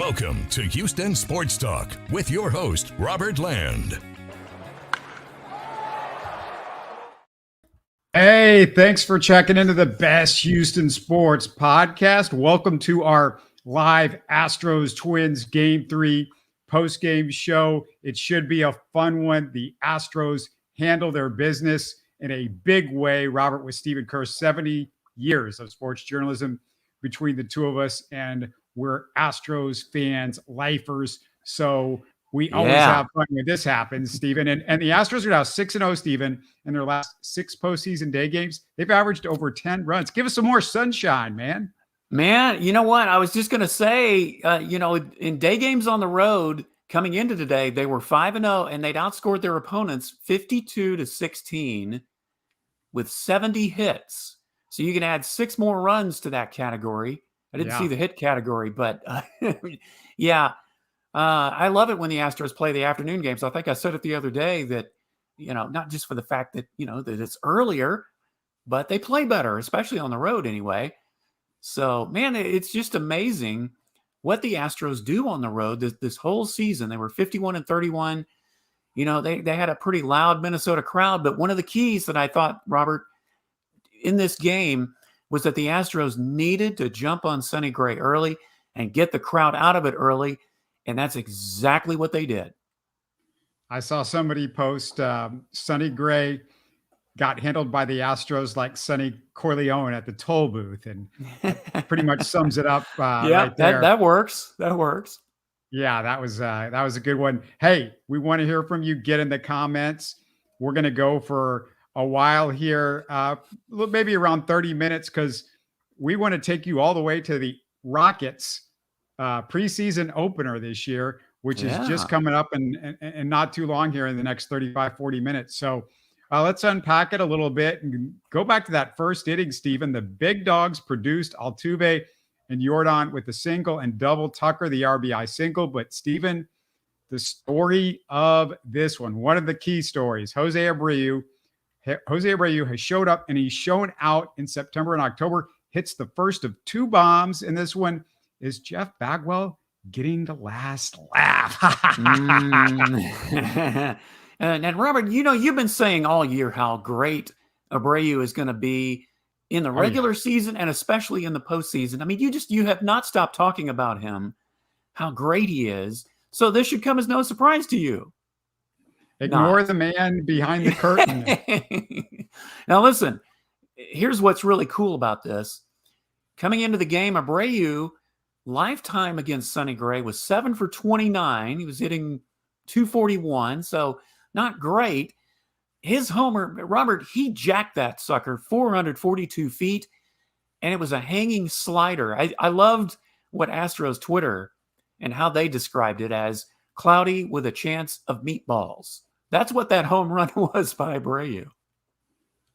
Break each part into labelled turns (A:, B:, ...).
A: Welcome to Houston Sports Talk with your host, Robert Land.
B: Hey, thanks for checking into the best Houston sports podcast. Welcome to our live Astros-Twins Game 3 postgame show. It should be a fun one. The Astros handle their business in a big way. Robert with Stephen Kerr, 70 years of sports journalism between the two of us, and we're Astros fans, lifers. So we always have fun when this happens, Stephen. And the Astros are now 6-0, Stephen, in their last 6 postseason day games. They've averaged over 10 runs. Give us some more sunshine, man.
C: Man, you know what? I was just going to say, in day games on the road coming into today, they were 5-0, and they'd outscored their opponents 52-16 with 70 hits. So you can add 6 more runs to that category. I didn't see the hit category, but I love it when the Astros play the afternoon games. I think I said it the other day that, not just for the fact that, that it's earlier, but they play better, especially on the road anyway. So, man, it's just amazing what the Astros do on the road this whole season. They were 51-31. They had a pretty loud Minnesota crowd, but one of the keys that I thought, Robert, in this game was that the Astros needed to jump on Sonny Gray early and get the crowd out of it early. And that's exactly what they did.
B: I saw somebody post Sonny Gray got handled by the Astros like Sonny Corleone at the toll booth, and pretty much sums it up right there.
C: That works. That works.
B: Yeah, that was a good one. Hey, we want to hear from you. Get in the comments. We're going to go for a while here, maybe around 30 minutes, because we want to take you all the way to the Rockets preseason opener this year, which is just coming up and not too long here in the next 35, 40 minutes. So let's unpack it a little bit and go back to that first inning, Stephen. The big dogs produced Altuve and Yordan with the single and double, Tucker the RBI single. But Stephen, the story of this one of the key stories, Jose Abreu has showed up, and he's shown out in September and October, hits the first of 2 bombs in this one. Is Jeff Bagwell getting the last laugh?
C: And Robert, you've been saying all year how great Abreu is going to be in the regular season and especially in the postseason. I mean, you have not stopped talking about him, how great he is. So this should come as no surprise to you.
B: Ignore the man behind the curtain.
C: Now, listen, here's what's really cool about this. Coming into the game, Abreu, lifetime against Sonny Gray, was 7 for 29. He was hitting 241, so not great. His homer, Robert, he jacked that sucker 442 feet, and it was a hanging slider. I loved what Astros Twitter and how they described it as cloudy with a chance of meatballs. That's what that home run was by Abreu.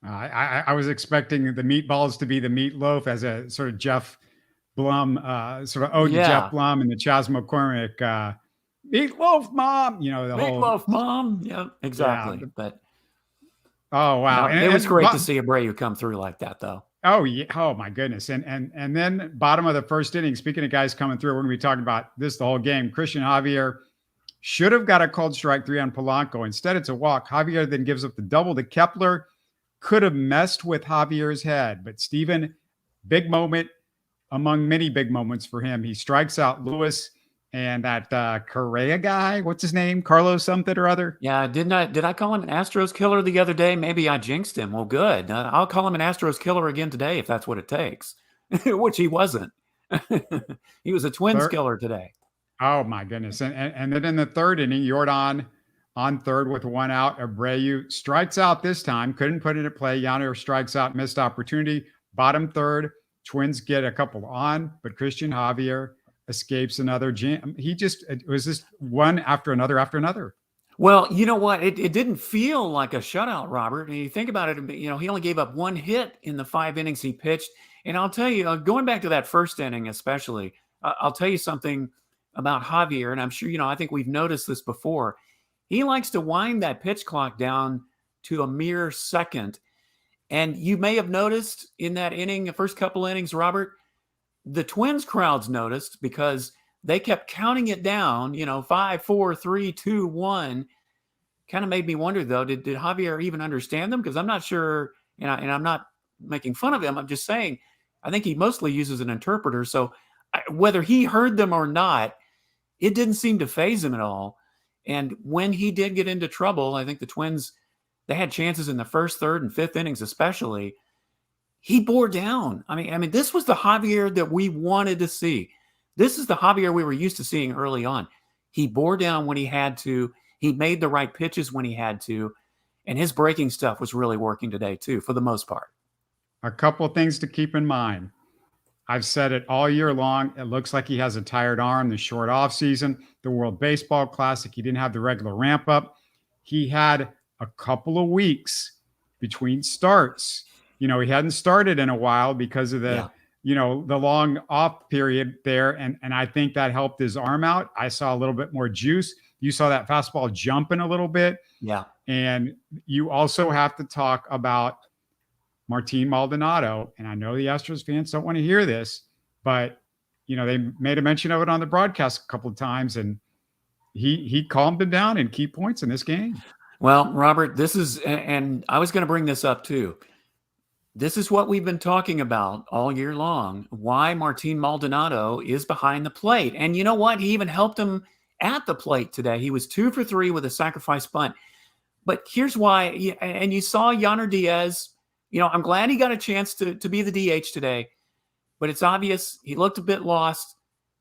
B: I was expecting the meatballs to be the meatloaf as a sort of Jeff Blum, sort of ode to Jeff Blum and the Chas McCormick meatloaf mom, the
C: meatloaf mom. Yeah, exactly.
B: Yeah.
C: But
B: oh wow,
C: it was great to see Abreu come through like that, though.
B: Oh yeah, oh my goodness, and then bottom of the first inning. Speaking of guys coming through, we're going to be talking about this the whole game. Cristian Javier should have got a called strike 3 on Polanco. Instead, it's a walk. Javier then gives up the double to Kepler. Could have messed with Javier's head, but Stephen, big moment among many big moments for him. He strikes out Lewis and that Correa guy. What's his name? Carlos something or other.
C: Yeah, did I call him an Astros killer the other day? Maybe I jinxed him. Well, good. I'll call him an Astros killer again today if that's what it takes, which he wasn't. He was a Twins killer today.
B: Oh my goodness. And then in the third inning, Yordan on third with 1 out. Abreu strikes out this time. Couldn't put it in play. Yonder strikes out, missed opportunity. Bottom third, Twins get a couple on, but Cristian Javier escapes another jam. It was just one after another.
C: Well, you know what? It didn't feel like a shutout, Robert. And you think about it, he only gave up 1 hit in the 5 innings he pitched. And I'll tell you, going back to that first inning especially, I'll tell you something about Javier, and I'm sure, I think we've noticed this before. He likes to wind that pitch clock down to a mere second. And you may have noticed in that inning, the first couple innings, Robert, the Twins crowds noticed because they kept counting it down, 5, 4, 3, 2, 1. Kind of made me wonder, though, did Javier even understand them? Because I'm not sure, and I'm not making fun of him. I'm just saying, I think he mostly uses an interpreter. So whether he heard them or not, it didn't seem to faze him at all. And when he did get into trouble, I think the Twins, they had chances in the first, third, and fifth innings especially. He bore down. I mean, this was the Javier that we wanted to see. This is the Javier we were used to seeing early on. He bore down when he had to. He made the right pitches when he had to. And his breaking stuff was really working today, too, for the most part.
B: A couple of things to keep in mind. I've said it all year long. It looks like he has a tired arm, the short off season, the World Baseball Classic. He didn't have the regular ramp up. He had a couple of weeks between starts. He hadn't started in a while because of the long off period there. And I think that helped his arm out. I saw a little bit more juice. You saw that fastball jumping a little bit.
C: Yeah.
B: And you also have to talk about Martin Maldonado. And I know the Astros fans don't want to hear this, but they made a mention of it on the broadcast a couple of times, and he calmed him down in key points in this game.
C: Well, Robert, this is, and I was going to bring this up too. This is what we've been talking about all year long, why Martin Maldonado is behind the plate. And you know what? He even helped him at the plate today. He was 2 for 3 with a sacrifice bunt. But here's why, and you saw Yordan Diaz, I'm glad he got a chance to be the DH today, but it's obvious he looked a bit lost.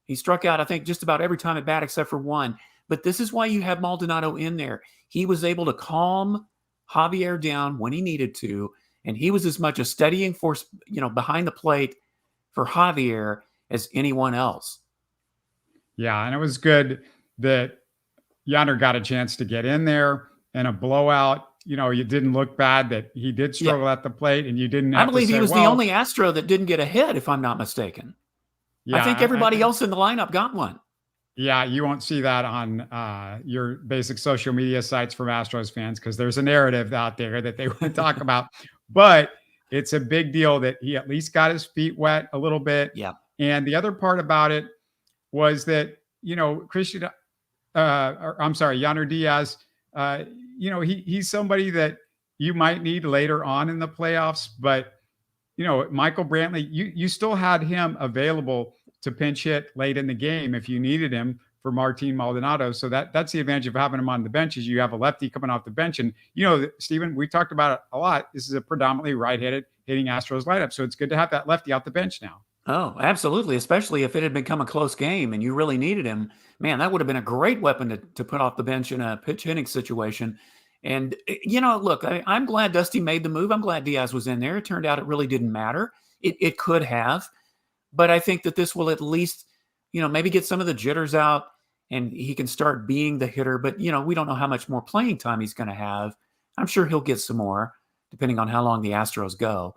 C: He struck out, I think, just about every time at bat except for one. But this is why you have Maldonado in there. He was able to calm Javier down when he needed to, and he was as much a steadying force, behind the plate for Javier as anyone else.
B: Yeah, and it was good that Yordan got a chance to get in there in a blowout. You didn't look bad that he did struggle at the plate, and you didn't have
C: I believe
B: to say,
C: he was the only Astro that didn't get a hit, if I'm not mistaken. Yeah, I think everybody else in the lineup got one.
B: Yeah, you won't see that on your basic social media sites from Astros fans because there's a narrative out there that they want to talk about. But it's a big deal that he at least got his feet wet a little bit.
C: Yeah.
B: And the other part about it was that, Yordan Diaz, he's somebody that you might need later on in the playoffs. But, Michael Brantley, you still had him available to pinch hit late in the game if you needed him for Martin Maldonado. So that's the advantage of having him on the bench is you have a lefty coming off the bench. And, Stephen, we talked about it a lot. This is a predominantly right-handed hitting Astros lineup. So it's good to have that lefty out the bench now.
C: Oh, absolutely. Especially if it had become a close game and you really needed him. Man, that would have been a great weapon to put off the bench in a pitch hitting situation. And, look, I'm glad Dusty made the move. I'm glad Diaz was in there. It turned out it really didn't matter. It could have. But I think that this will at least, maybe get some of the jitters out and he can start being the hitter. But, we don't know how much more playing time he's going to have. I'm sure he'll get some more, depending on how long the Astros go.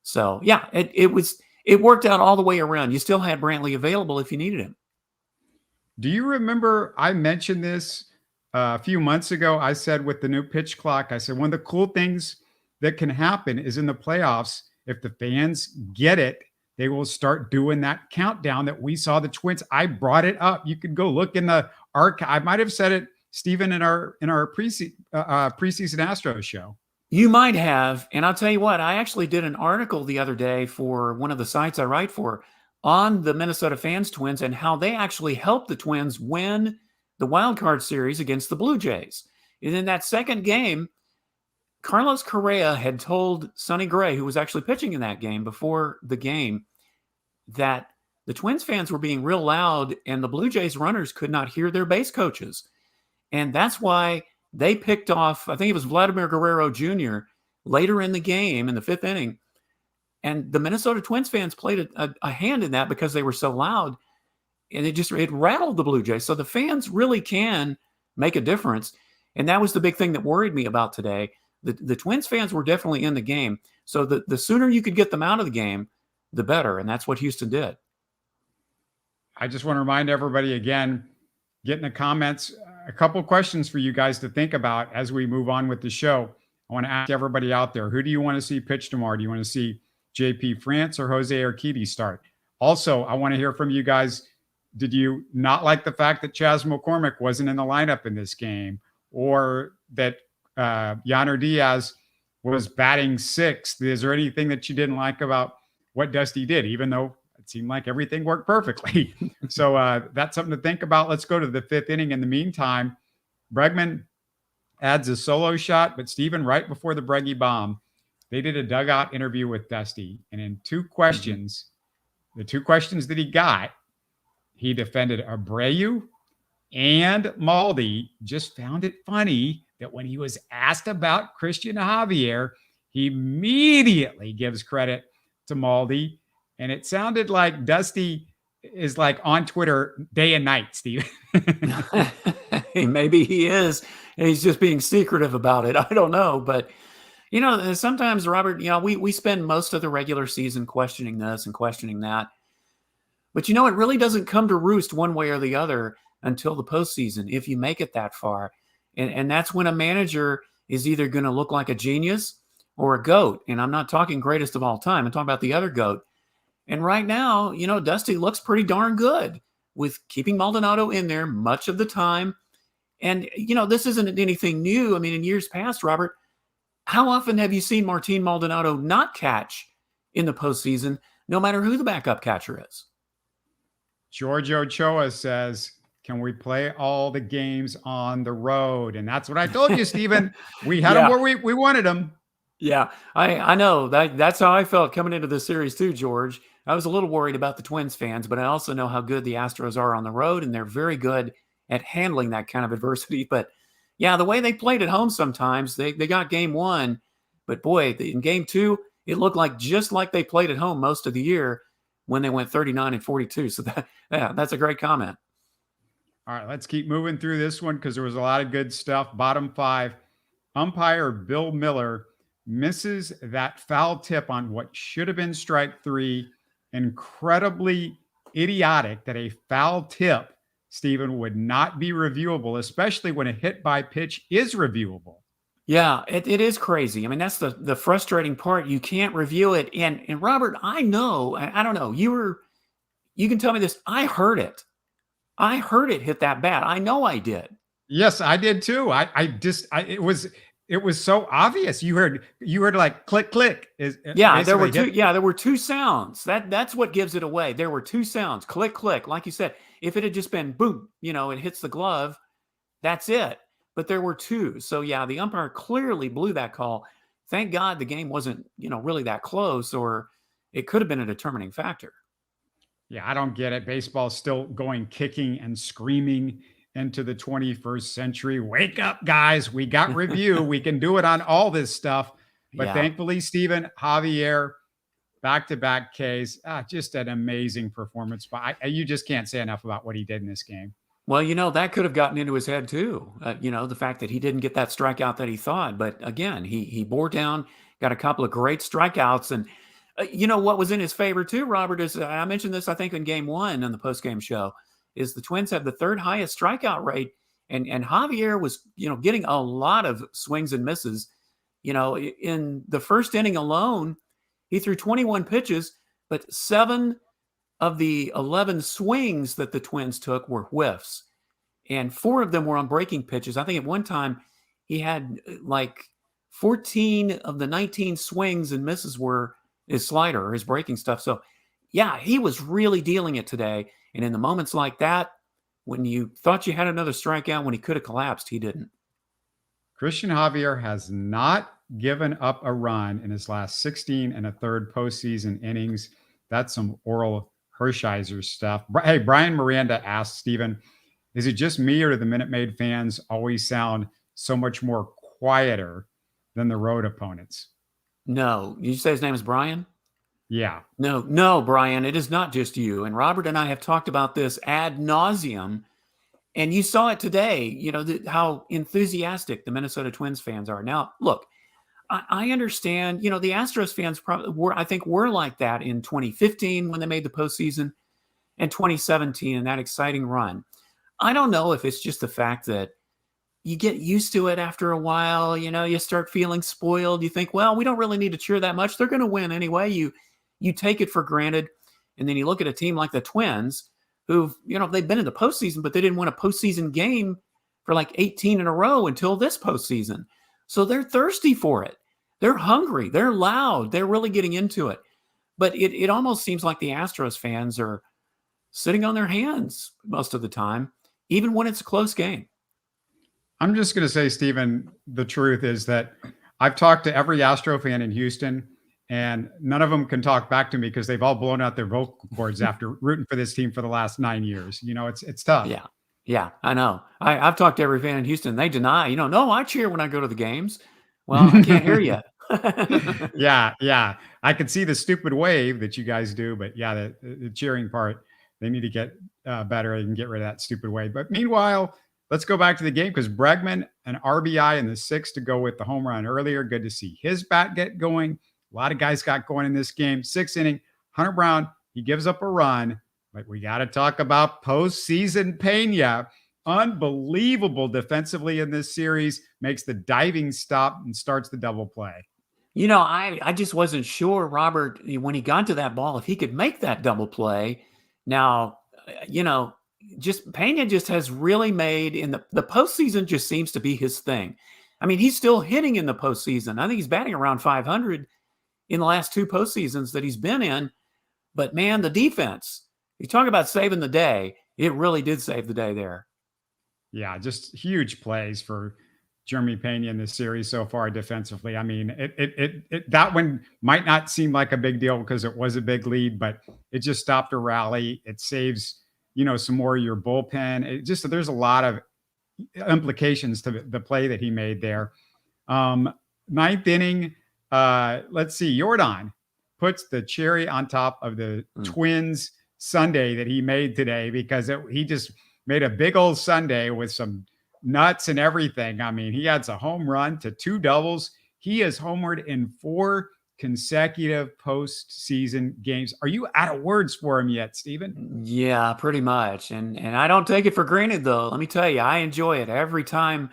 C: So, yeah, it worked out all the way around. You still had Brantley available if you needed him.
B: Do you remember I mentioned this a few months ago? I said with the new pitch clock, I said one of the cool things that can happen is in the playoffs, if the fans get it, they will start doing that countdown that we saw the Twins. I brought it up. You could go look in the archive. I might have said it, Stephen, in our preseason Astros show.
C: You might have. And I'll tell you what, I actually did an article the other day for one of the sites I write for on the Minnesota Fans Twins and how they actually helped the Twins win the wild card series against the Blue Jays. And in that second game, Carlos Correa had told Sonny Gray, who was actually pitching in that game before the game, that the Twins fans were being real loud and the Blue Jays runners could not hear their base coaches. And that's why they picked off, I think it was Vladimir Guerrero Jr. later in the game in the fifth inning. And the Minnesota Twins fans played a hand in that because they were so loud. And it rattled the Blue Jays. So the fans really can make a difference. And that was the big thing that worried me about today. The Twins fans were definitely in the game. So the sooner you could get them out of the game, the better. And that's what Houston did.
B: I just want to remind everybody again, get in the comments, a couple of questions for you guys to think about as we move on with the show. I want to ask everybody out there, who do you want to see pitch tomorrow? Do you want to see JP France or Jose Urquidy start? Also, I want to hear from you guys. Did you not like the fact that Chas McCormick wasn't in the lineup in this game, or that Yainer Diaz was batting sixth? Is there anything that you didn't like about what Dusty did, even though it seemed like everything worked perfectly? So that's something to think about. Let's go to the fifth inning. In the meantime, Bregman adds a solo shot, but Stephen, right before the Breggy bomb, they did a dugout interview with Dusty. And in two questions, the two questions that he got, he defended Abreu and Maldi. Just found it funny that when he was asked about Cristian Javier, he immediately gives credit to Maldi. And it sounded like Dusty is like on Twitter day and night, Steve.
C: Maybe he is. And he's just being secretive about it. I don't know. But, sometimes, Robert, we spend most of the regular season questioning this and questioning that. But, it really doesn't come to roost one way or the other until the postseason, if you make it that far. And that's when a manager is either going to look like a genius or a GOAT. And I'm not talking greatest of all time. I'm talking about the other GOAT. And right now, Dusty looks pretty darn good with keeping Maldonado in there much of the time. And, this isn't anything new. I mean, in years past, Robert, how often have you seen Martin Maldonado not catch in the postseason, no matter who the backup catcher is?
B: George Ochoa says, can we play all the games on the road? And that's what I told you, Stephen. We had them where we wanted them.
C: Yeah, I know. That's how I felt coming into the series too, George. I was a little worried about the Twins fans, but I also know how good the Astros are on the road, and they're very good at handling that kind of adversity. But yeah, the way they played at home sometimes, they got game one. But boy, in game two, it looked like just like they played at home most of the year when they went 39-42. So that's a great comment.
B: All right, let's keep moving through this one because there was a lot of good stuff. Bottom five, umpire Bill Miller misses that foul tip on what should have been strike three. Incredibly idiotic that a foul tip, Stephen, would not be reviewable, especially when a hit by pitch is reviewable.
C: Yeah, it is crazy. I mean, that's the frustrating part. You can't review it. And Robert, I know, I don't know, you can tell me this. I heard it hit that bad. I know I did.
B: Yes, I did too. It was so obvious. You heard like click, click.
C: There were two sounds. That's what gives it away. There were two sounds, click, click. Like you said, if it had just been boom, it hits the glove, that's it. But there were two. So yeah, the umpire clearly blew that call. Thank God the game wasn't, really that close, or it could have been a determining factor.
B: Yeah, I don't get it. Baseball's still going kicking and screaming into the 21st century. Wake up, guys. We got review. We can do it on all this stuff. But thankfully, Stephen Javier, back-to-back Ks, just an amazing performance. But you just can't say enough about what he did in this game.
C: Well, that could have gotten into his head too. The fact that he didn't get that strikeout that he thought. But again, he bore down, got a couple of great strikeouts. And what was in his favor too, Robert, is I mentioned this, I think, in game one on the postgame show, is the Twins have the third highest strikeout rate. And Javier was, getting a lot of swings and misses. In the first inning alone, he threw 21 pitches, but 7 of the 11 swings that the Twins took were whiffs. And 4 of them were on breaking pitches. I think at one time he had like 14 of the 19 swings and misses were his slider or his breaking stuff. So yeah, he was really dealing it today. And in the moments like that, when you thought you had another strikeout, when he could have collapsed, he didn't.
B: Cristian Javier has not given up a run in his last 16 and a third postseason innings. That's some Oral Hershiser stuff. Hey, Brian Miranda asked, Stephen, is it just me or do the Minute Maid fans always sound so much more quieter than the road opponents?
C: No. Did you say his name is Brian?
B: Yeah.
C: No, Brian, it is not just you. And Robert and I have talked about this ad nauseum. And you saw it today, how enthusiastic the Minnesota Twins fans are. Now, look, I understand, the Astros fans probably were like that in 2015 when they made the postseason, and 2017 in that exciting run. I don't know if it's just the fact that you get used to it after a while, you start feeling spoiled. You think, well, we don't really need to cheer that much. They're going to win anyway. You take it for granted. And then you look at a team like the Twins, who've, they've been in the postseason, but they didn't win a postseason game for like 18 in a row until this postseason. So they're thirsty for it. They're hungry. They're loud. They're really getting into it. But it almost seems like the Astros fans are sitting on their hands most of the time, even when it's a close game.
B: I'm just going to say, Stephen, the truth is that I've talked to every Astro fan in Houston, and none of them can talk back to me because they've all blown out their vocal cords after rooting for this team for the last 9 years. It's tough.
C: Yeah, I know. I've talked to every fan in Houston. They deny, no, I cheer when I go to the games. Well, I can't hear you.
B: Yeah. I can see the stupid wave that you guys do, but yeah, the cheering part, they need to get better and get rid of that stupid wave. But meanwhile, let's go back to the game because Bregman, an RBI in the 6th to go with the home run earlier. Good to see his bat get going. A lot of guys got going in this game. 6th inning, Hunter Brown, he gives up a run, but we got to talk about postseason Pena. Unbelievable defensively in this series, makes the diving stop and starts the double play.
C: I just wasn't sure, Robert, when he got to that ball, if he could make that double play. Now, just Pena just has really made in the postseason just seems to be his thing. I mean, he's still hitting in the postseason. I think he's batting around 500 in the last 2 postseasons that he's been in. But man, the defense, you talk about saving the day. It really did save the day there.
B: Yeah, just huge plays for Jeremy Pena in this series so far defensively. I mean, that one might not seem like a big deal because it was a big lead, but it just stopped a rally. It saves, some more of your bullpen. There's a lot of implications to the play that he made there. 9th inning, let's see, Yordan puts the cherry on top of the Twins sundae that he made today because he just made a big old sundae with some nuts and everything. I mean, he adds a home run to 2 doubles. He has homered in 4 consecutive postseason games. Are you out of words for him yet, Stephen?
C: Yeah, pretty much. And I don't take it for granted, though. Let me tell you, I enjoy it every time.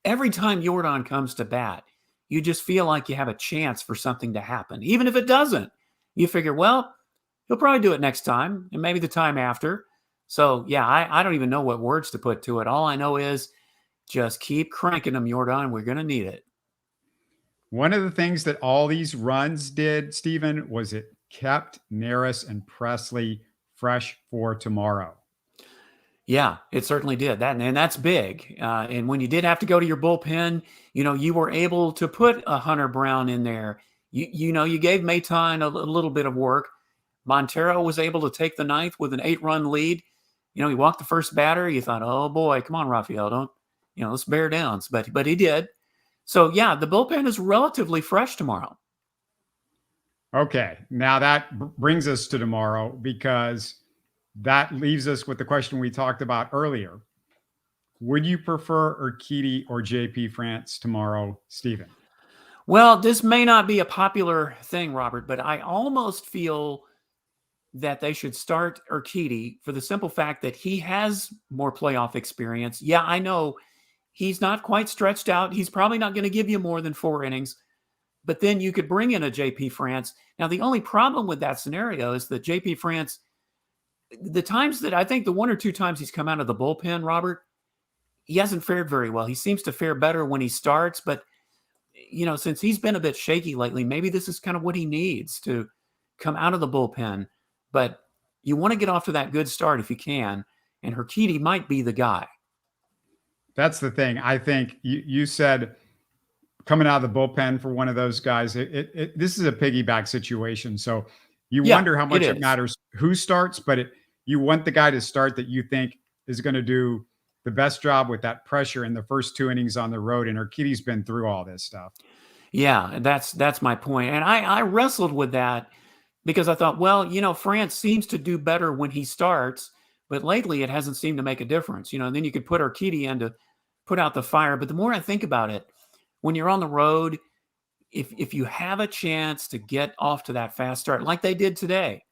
C: Every time Yordan comes to bat, you just feel like you have a chance for something to happen. Even if it doesn't, you figure, well, he'll probably do it next time and maybe the time after. So, yeah, I don't even know what words to put to it. All I know is just keep cranking them, Yordan. We're going to need it.
B: One of the things that all these runs did, Stephen, was it kept Neris and Presley fresh for tomorrow.
C: Yeah, it certainly did. And that's big. And when you did have to go to your bullpen, you were able to put a Hunter Brown in there. You gave Maton a little bit of work. Montero was able to take the 9th with an 8-run lead. He walked the first batter. You thought, oh boy, come on, Rafael, don't, let's bear down. But he did. So yeah, the bullpen is relatively fresh tomorrow.
B: Okay, now that brings us to tomorrow because that leaves us with the question we talked about earlier. Would you prefer Urquidy or JP France tomorrow, Stephen?
C: Well, this may not be a popular thing, Robert, but I almost feel that they should start Urquidy for the simple fact that he has more playoff experience. Yeah, I know he's not quite stretched out. He's probably not going to give you more than 4 innings, but then you could bring in a JP France. Now, the only problem with that scenario is that JP France, the times that I think the 1 or 2 times he's come out of the bullpen, Robert, he hasn't fared very well. He seems to fare better when he starts, but since he's been a bit shaky lately, maybe this is kind of what he needs to come out of the bullpen. But you want to get off to that good start if you can, and Urquidy might be the guy.
B: That's the thing. I think you said coming out of the bullpen for one of those guys, this is a piggyback situation. So you wonder how much it matters who starts, but you want the guy to start that you think is going to do the best job with that pressure in the first 2 innings on the road. And Urquidy's been through all this stuff.
C: Yeah, that's my point. And I wrestled with that because I thought, well, France seems to do better when he starts, but lately it hasn't seemed to make a difference. And then you could put Urquidy in to put out the fire. But the more I think about it, when you're on the road, if you have a chance to get off to that fast start like they did today,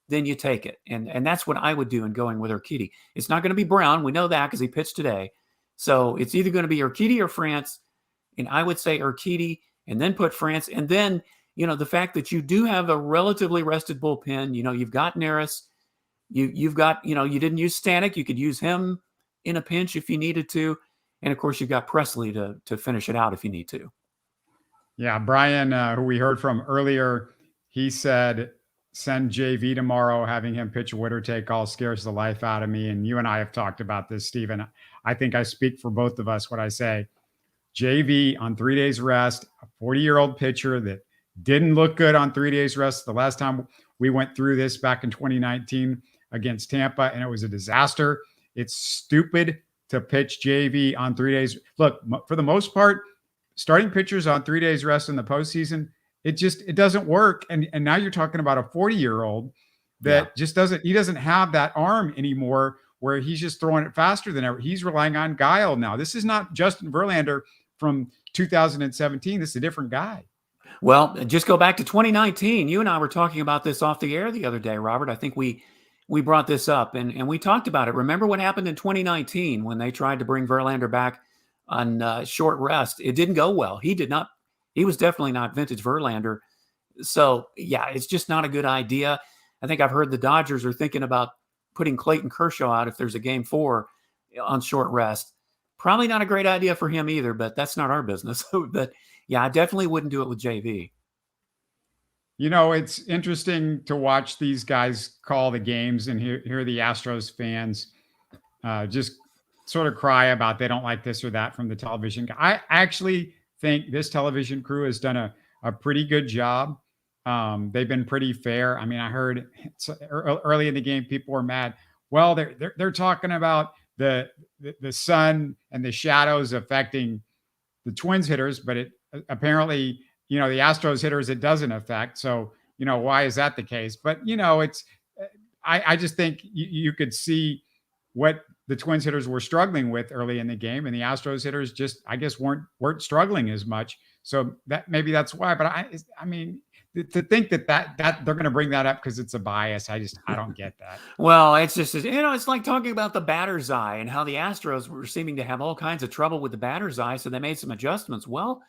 C: then you take it. And that's what I would do in going with Urquidy. It's not going to be Brown. We know that because he pitched today. So it's either going to be Urquidy or France. And I would say Urquidy and then put France. And then, the fact that you do have a relatively rested bullpen, you've got Neris, You've got, you didn't use Stanek. You could use him in a pinch if you needed to. And of course, you've got Presley to finish it out if you need to.
B: Yeah, Brian, who we heard from earlier, he said, send JV tomorrow. Having him pitch a winner take all scares the life out of me. And you and I have talked about this, Stephen. I think I speak for both of us when I say JV on 3 days rest, a 40-year-old pitcher that didn't look good on 3 days rest. The last time we went through this back in 2019 against Tampa, and it was a disaster. It's stupid to pitch JV on 3 days. Look, for the most part, starting pitchers on 3 days rest in the postseason, it doesn't work. And now you're talking about a 40-year-old that just doesn't have that arm anymore where he's just throwing it faster than ever. He's relying on guile now. This is not Justin Verlander from 2017. This is a different guy.
C: Well, just go back to 2019. You and I were talking about this off the air the other day, Robert. I think we brought this up and we talked about it. Remember what happened in 2019 when they tried to bring Verlander back on short rest? It didn't go well. He was definitely not vintage Verlander. So yeah, it's just not a good idea. I think I've heard the Dodgers are thinking about putting Clayton Kershaw out if there's a game 4 on short rest. Probably not a great idea for him either, but that's not our business. But yeah, I definitely wouldn't do it with JV.
B: It's interesting to watch these guys call the games and hear the Astros fans just sort of cry about they don't like this or that from the television. I actually think this television crew has done a pretty good job. They've been pretty fair. I mean, I heard early in the game, people were mad. Well, they're talking about the sun and the shadows affecting the Twins hitters, but it apparently, the Astros hitters, it doesn't affect. So, why is that the case? But, I just think you could see what the Twins hitters were struggling with early in the game, and the Astros hitters just, I guess, weren't struggling as much. So maybe that's why. But I mean, to think that they're going to bring that up because it's a bias, I don't get that.
C: Well, it's just, it's like talking about the batter's eye and how the Astros were seeming to have all kinds of trouble with the batter's eye. So they made some adjustments. Well,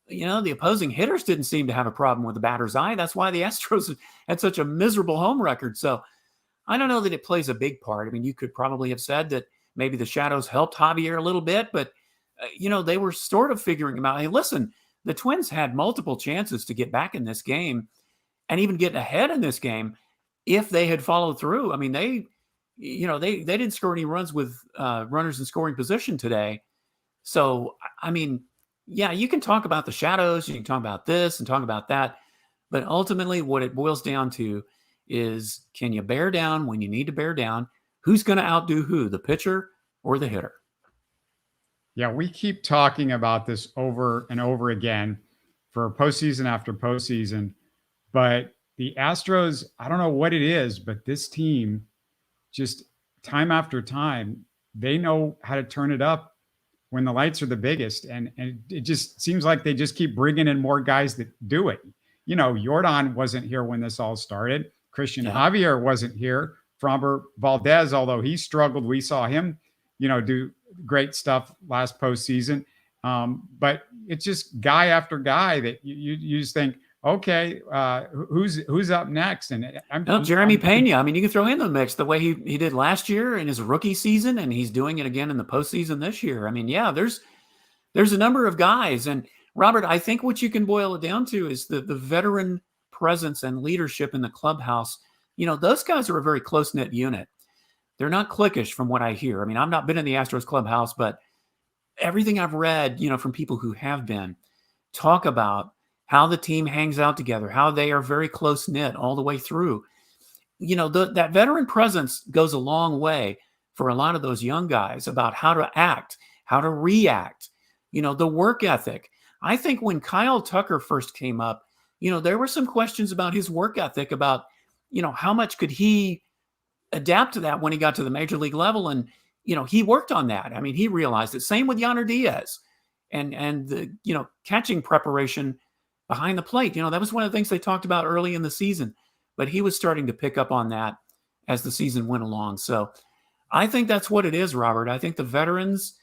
C: the opposing hitters didn't seem to have a problem with the batter's eye. That's why the Astros had such a miserable home record. So I don't know that it plays a big part. I mean, you could probably have said that maybe the shadows helped Javier a little bit, but, they were sort of figuring him out. Hey, listen, the Twins had multiple chances to get back in this game and even get ahead in this game if they had followed through. I mean, they didn't score any runs with runners in scoring position today. So, I mean, yeah, you can talk about the shadows, you can talk about this and talk about that, but ultimately what it boils down to is, can you bear down when you need to bear down? Who's going to outdo who, the pitcher or the hitter?
B: Yeah, we keep talking about this over and over again for postseason after postseason, but the Astros, I don't know what it is, but this team just time after time, they know how to turn it up when the lights are the biggest. And it just seems like they just keep bringing in more guys that do it. Yordan wasn't here when this all started. Cristian Javier wasn't here. Framber Valdez, although he struggled, we saw him, do great stuff last postseason. But it's just guy after guy that you just think, okay, who's up next? And
C: Jeremy Pena. I mean, you can throw him in the mix the way he did last year in his rookie season, and he's doing it again in the postseason this year. I mean, yeah, there's a number of guys. And Robert, I think what you can boil it down to is the veteran presence and leadership in the clubhouse. Those guys are a very close-knit unit. They're not cliquish from what I hear. I mean, I've not been in the Astros clubhouse, but everything I've read, from people who have been, talk about how the team hangs out together, how they are very close-knit all the way through. That veteran presence goes a long way for a lot of those young guys about how to act, how to react, the work ethic. I think when Kyle Tucker first came up, there were some questions about his work ethic, about, how much could he adapt to that when he got to the major league level. And, he worked on that. I mean, he realized it. Same with Yainer Diaz and the, catching preparation behind the plate. That was one of the things they talked about early in the season, but he was starting to pick up on that as the season went along. So I think that's what it is, Robert. I think the veterans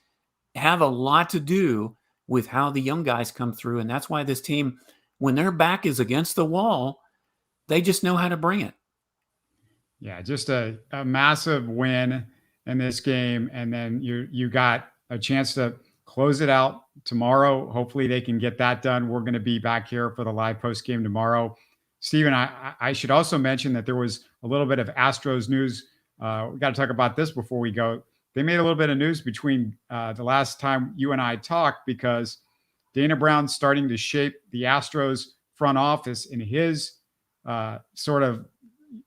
C: have a lot to do with how the young guys come through. And that's why this team, when their back is against the wall, they just know how to bring it.
B: Yeah, just a massive win in this game. And then you got a chance to close it out tomorrow. Hopefully they can get that done. We're going to be back here for the live post game tomorrow. Stephen, I should also mention that there was a little bit of Astros news. We got to talk about this before we go. They made a little bit of news between the last time you and I talked, because Dana Brown's starting to shape the Astros front office in his sort of,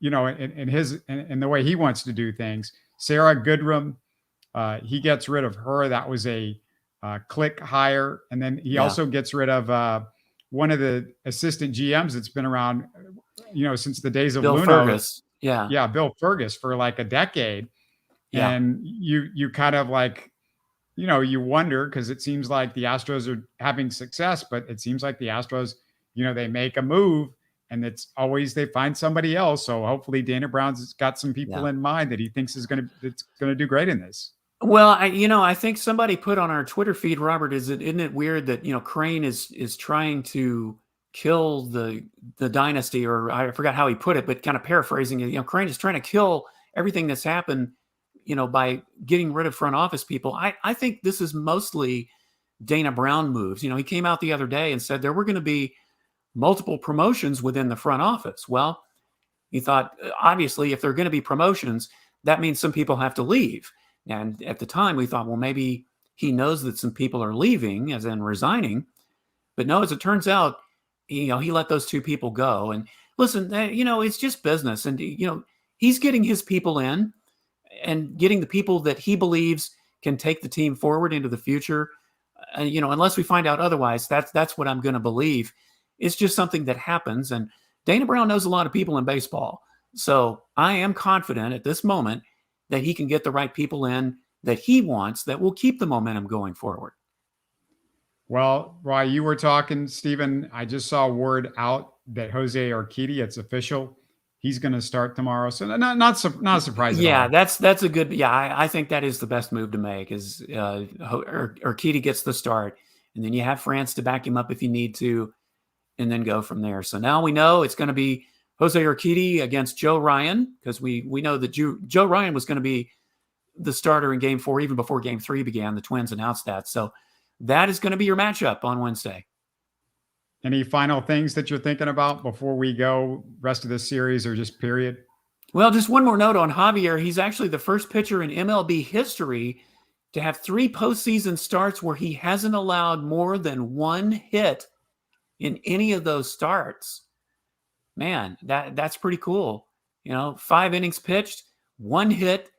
B: in the way he wants to do things. Sarah Goodrum, he gets rid of her. That was a click hire. And then he also gets rid of one of the assistant GMs that's been around, since the days of
C: Bill
B: Luno.
C: Fergus. Yeah.
B: Yeah. Bill Fergus for like a decade. Yeah. And you kind of like, you wonder, because it seems like the Astros are having success, but it seems like the Astros, they make a move and it's always they find somebody else. So hopefully Dana Brown's got some people in mind that he thinks it's going to do great in this.
C: Well, I think somebody put on our Twitter feed, Robert, isn't it weird that, Crane is trying to kill the dynasty, or I forgot how he put it, but kind of paraphrasing it, Crane is trying to kill everything that's happened, by getting rid of front office people. I think this is mostly Dana Brown moves. He came out the other day and said there were going to be multiple promotions within the front office. Well, he thought, obviously, if there are going to be promotions, that means some people have to leave. And at the time, we thought, well, maybe he knows that some people are leaving, as in resigning. But no, as it turns out, he let those two people go. And listen, it's just business. And, he's getting his people in and getting the people that he believes can take the team forward into the future. Unless we find out otherwise, that's what I'm going to believe. It's just something that happens. And Dana Brown knows a lot of people in baseball. So I am confident at this moment that he can get the right people in that he wants that will keep the momentum going forward.
B: Well, while you were talking, Stephen, I just saw word out that Jose Urquidy, it's official, he's going to start tomorrow. So not a surprise at all.
C: That's a good. Yeah, I think that is the best move to make. Is Urquidy gets the start, and then you have France to back him up if you need to, and then go from there. So now we know it's going to be Jose Urquidy against Joe Ryan, because we know that Joe Ryan was going to be the starter in Game 4 even before Game 3 began. The Twins announced that. So that is going to be your matchup on Wednesday.
B: Any final things that you're thinking about before we go rest of this series, or just period?
C: Well, just one more note on Javier. He's actually the first pitcher in MLB history to have 3 postseason starts where he hasn't allowed more than 1 hit in any of those starts. Man, that's pretty cool. 5 innings pitched, 1 hit,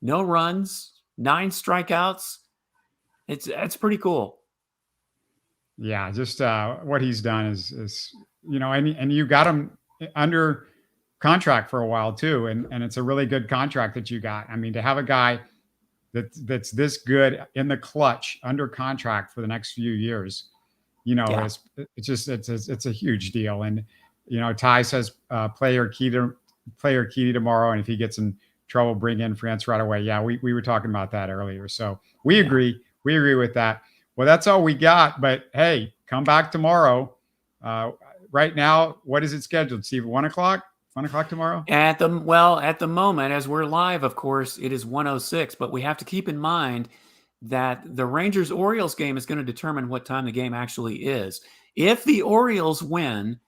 C: no runs, 9 strikeouts. It's pretty cool.
B: Yeah, just what he's done is and you got him under contract for a while too, and it's a really good contract that you got. I mean, to have a guy that's this good in the clutch under contract for the next few years, it's a huge deal. And Ty says play Urquidy tomorrow, and if he gets in trouble, bring in France right away. Yeah, we were talking about that earlier, so we agree. We agree with that. Well, that's all we got. But hey, come back tomorrow. Right now, what is it scheduled, Steve? 1 o'clock? 1 o'clock tomorrow?
C: At the moment, as we're live, of course, it is 1:06. But we have to keep in mind that the Rangers-Orioles game is going to determine what time the game actually is. If the Orioles win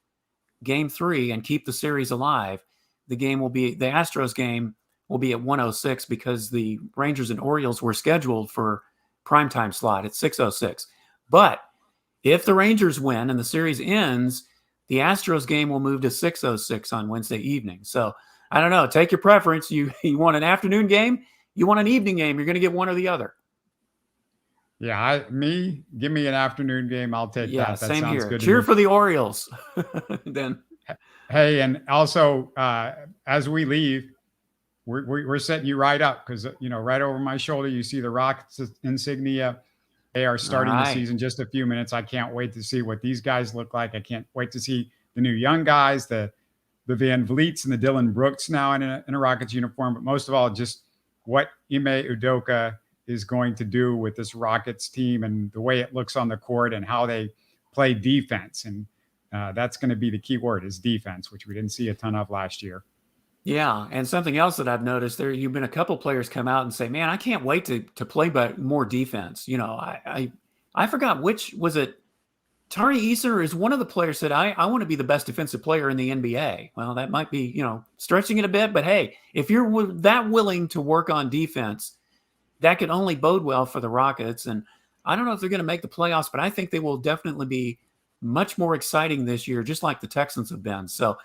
C: Game 3 and keep the series alive, the Astros game will be at 1:06, because the Rangers and Orioles were scheduled for primetime slot at 6:06. But if the Rangers win and the series ends, the Astros game will move to 6:06 on Wednesday evening. So I don't know. Take your preference. You want an afternoon game? You want an evening game? You're going to get one or the other.
B: Yeah, give me an afternoon game. I'll take that. That
C: same
B: sounds
C: here.
B: good.
C: Cheer for the Orioles. Then.
B: Hey, and also as we leave, we're setting you right up, because right over my shoulder you see the Rockets insignia. They are starting the season just a few minutes. I can't wait to see what these guys look like. I can't wait to see the new young guys, the Van Vliets and the Dylan Brooks now in a Rockets uniform. But most of all, just what Ime Udoka is going to do with this Rockets team and the way it looks on the court and how they play defense. And that's going to be the key word, is defense, which we didn't see a ton of last year.
C: Yeah, and something else that I've noticed there, you've been a couple players come out and say, "Man, I can't wait to play but more defense." I forgot which was it. Tari Easer is one of the players that I want to be the best defensive player in the NBA. Well, that might be stretching it a bit, but hey, if you're that willing to work on defense, that could only bode well for the Rockets. And I don't know if they're going to make the playoffs, but I think they will definitely be much more exciting this year, just like the Texans have been. So,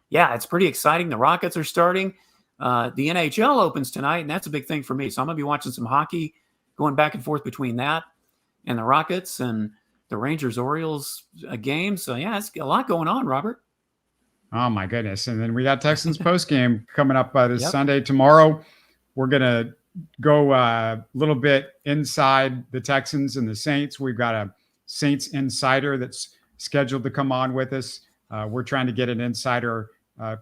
C: yeah, it's pretty exciting. The Rockets are starting. The NHL opens tonight, and that's a big thing for me. So I'm going to be watching some hockey, going back and forth between that and the Rockets and the Rangers-Orioles game. So, yeah, it's a lot going on, Robert.
B: Oh, my goodness. And then we got Texans postgame coming up this Sunday. Tomorrow, we're going to go a little bit inside the Texans and the Saints. We've got a Saints insider that's scheduled to come on with us. We're trying to get an insider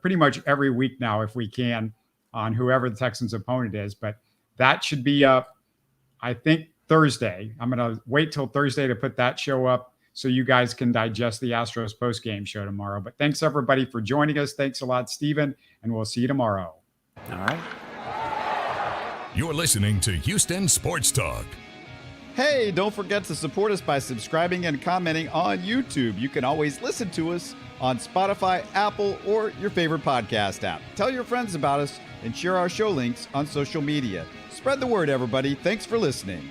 B: pretty much every week now, if we can, on whoever the Texans opponent is. But that should be up, I think, Thursday. I'm going to wait till Thursday to put that show up so you guys can digest the Astros post-game show tomorrow. But thanks, everybody, for joining us. Thanks a lot, Stephen, and we'll see you tomorrow.
C: All right.
A: You're listening to Houston Sports Talk.
D: Hey, don't forget to support us by subscribing and commenting on YouTube. You can always listen to us on Spotify, Apple, or your favorite podcast app. Tell your friends about us and share our show links on social media. Spread the word, everybody. Thanks for listening.